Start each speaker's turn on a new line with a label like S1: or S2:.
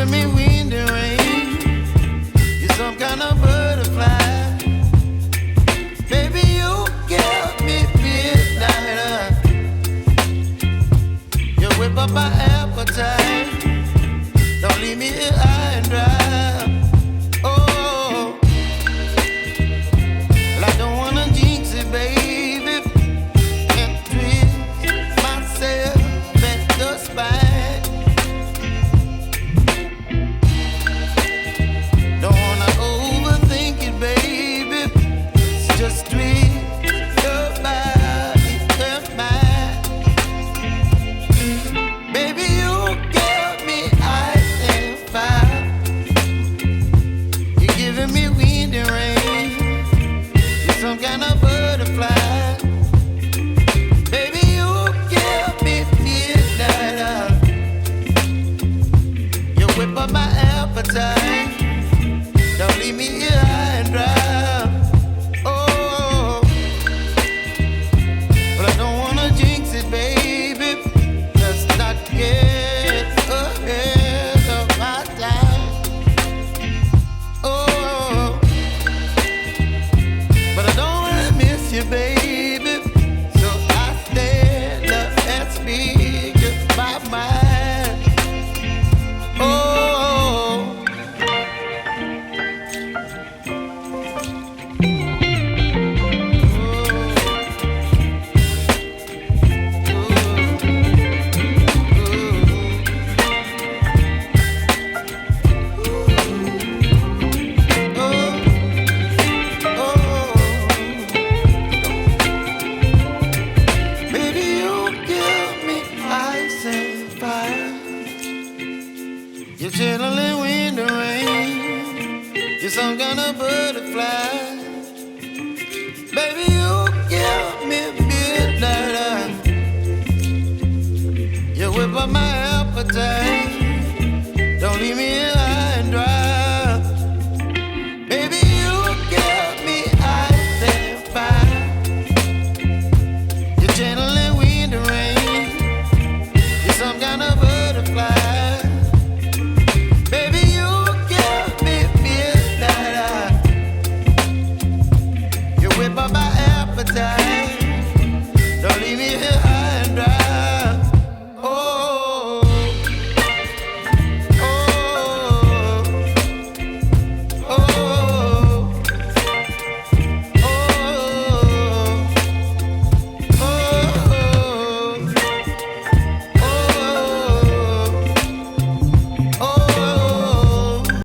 S1: giving me wind and rain. You're some kind of butterfly. Baby, you give me midnight. You whip up my appetite. Don't leave me here high and dry. Oh, well, I don't wanna jinx it, baby. Can't twist myself at the spine. Don't wanna overthink it, baby. It's just twist your body and mine. Baby, you give me ice and fire. You're giving me wind and rain. You're some kind of butterfly. Baby, you give me midnight. You whip up my appetite. Don't leave me here high and dry. Oh, but I don't wanna jinx it, baby. Let's not get ahead of my time. Oh, but I don't wanna miss you, baby. So I stand up and speak my mind. Oh. Baby, you give me ice and fire. You're chilling wind and rain. You're some kind of butterfly. Baby, you give me midnight. You whip up my appetite.